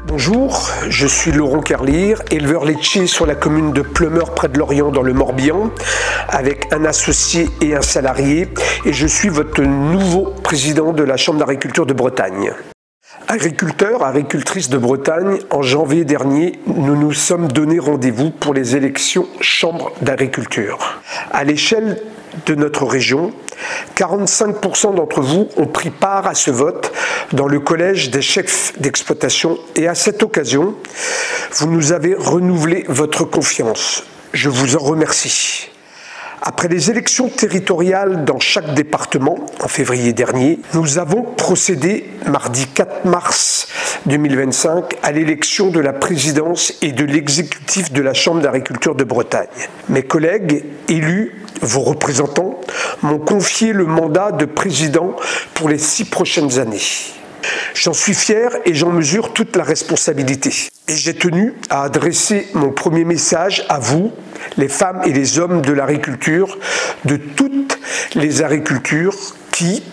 Bonjour, je suis Laurent Carlire, éleveur laitier sur la commune de Pleumeur près de Lorient dans le Morbihan, avec un associé et un salarié, et je suis votre nouveau président de la Chambre d'agriculture de Bretagne. Agriculteurs, agricultrices de Bretagne, en janvier dernier, nous nous sommes donné rendez-vous pour les élections Chambre d'agriculture. À l'échelle de notre région, 45% d'entre vous ont pris part à ce vote dans le collège des chefs d'exploitation et à cette occasion, vous nous avez renouvelé votre confiance. Je vous en remercie. Après les élections territoriales dans chaque département en février dernier, nous avons procédé mardi 4 mars 2025 à l'élection de la présidence et de l'exécutif de la Chambre d'agriculture de Bretagne. Mes collègues élus, vos représentants, m'ont confié le mandat de président pour les 6 prochaines années. J'en suis fier et j'en mesure toute la responsabilité. Et j'ai tenu à adresser mon premier message à vous, les femmes et les hommes de l'agriculture, de toutes les agricultures qui,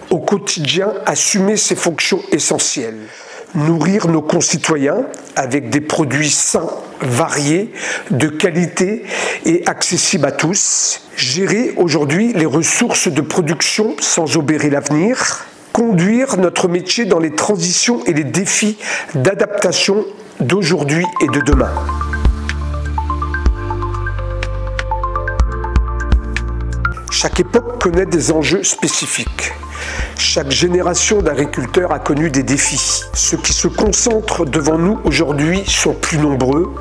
au quotidien, assument ces fonctions essentielles. Nourrir nos concitoyens avec des produits sains, variés, de qualité et accessibles à tous. Gérer aujourd'hui les ressources de production sans obérer l'avenir. Conduire notre métier dans les transitions et les défis d'adaptation d'aujourd'hui et de demain. Chaque époque connaît des enjeux spécifiques. Chaque génération d'agriculteurs a connu des défis. Ceux qui se concentrent devant nous aujourd'hui sont plus nombreux,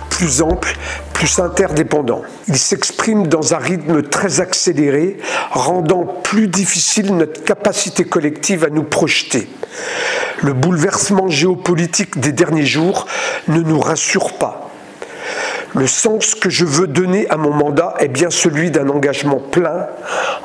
plus amples, plus interdépendants. Ils s'expriment dans un rythme très accéléré, rendant plus difficile notre capacité collective à nous projeter. Le bouleversement géopolitique des derniers jours ne nous rassure pas. Le sens que je veux donner à mon mandat est bien celui d'un engagement plein,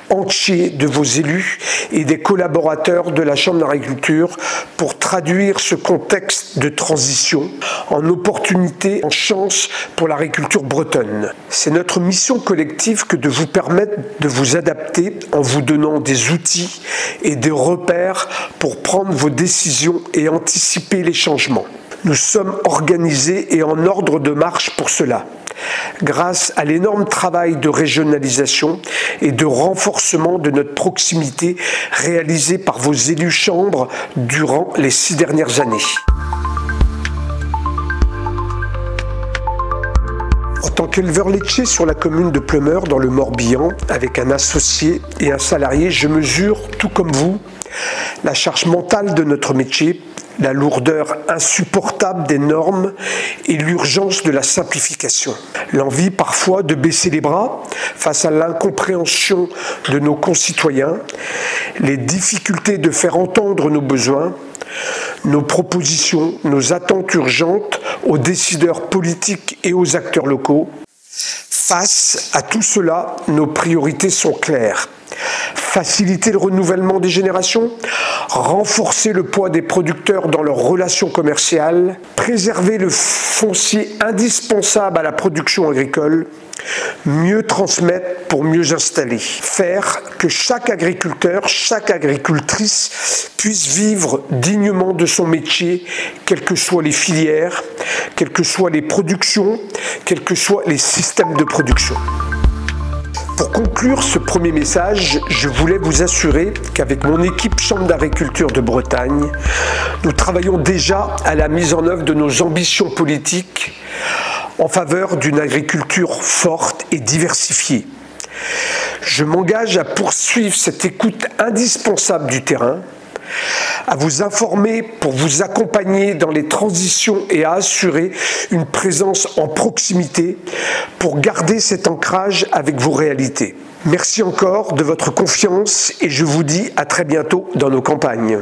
entier de vos élus et des collaborateurs de la Chambre d'agriculture pour traduire ce contexte de transition en opportunité, en chance pour l'agriculture bretonne. C'est notre mission collective que de vous permettre de vous adapter en vous donnant des outils et des repères pour prendre vos décisions et anticiper les changements. Nous sommes organisés et en ordre de marche pour cela, grâce à l'énorme travail de régionalisation et de renforcement de notre proximité réalisé par vos élus chambres durant les 6 dernières années. En tant qu'éleveur laitier sur la commune de Pleumeur dans le Morbihan, avec un associé et un salarié, je mesure, tout comme vous, la charge mentale de notre métier, la lourdeur insupportable des normes et l'urgence de la simplification. L'envie parfois de baisser les bras face à l'incompréhension de nos concitoyens, les difficultés de faire entendre nos besoins, nos propositions, nos attentes urgentes aux décideurs politiques et aux acteurs locaux. Face à tout cela, nos priorités sont claires. Faciliter le renouvellement des générations, renforcer le poids des producteurs dans leurs relations commerciales, préserver le foncier indispensable à la production agricole, mieux transmettre pour mieux installer, faire que chaque agriculteur, chaque agricultrice puisse vivre dignement de son métier, quelles que soient les filières, quelles que soient les productions, quels que soient les systèmes de production. Pour conclure ce premier message, je voulais vous assurer qu'avec mon équipe Chambre d'agriculture de Bretagne, nous travaillons déjà à la mise en œuvre de nos ambitions politiques en faveur d'une agriculture forte et diversifiée. Je m'engage à poursuivre cette écoute indispensable du terrain, à vous informer pour vous accompagner dans les transitions et à assurer une présence en proximité pour garder cet ancrage avec vos réalités. Merci encore de votre confiance et je vous dis à très bientôt dans nos campagnes.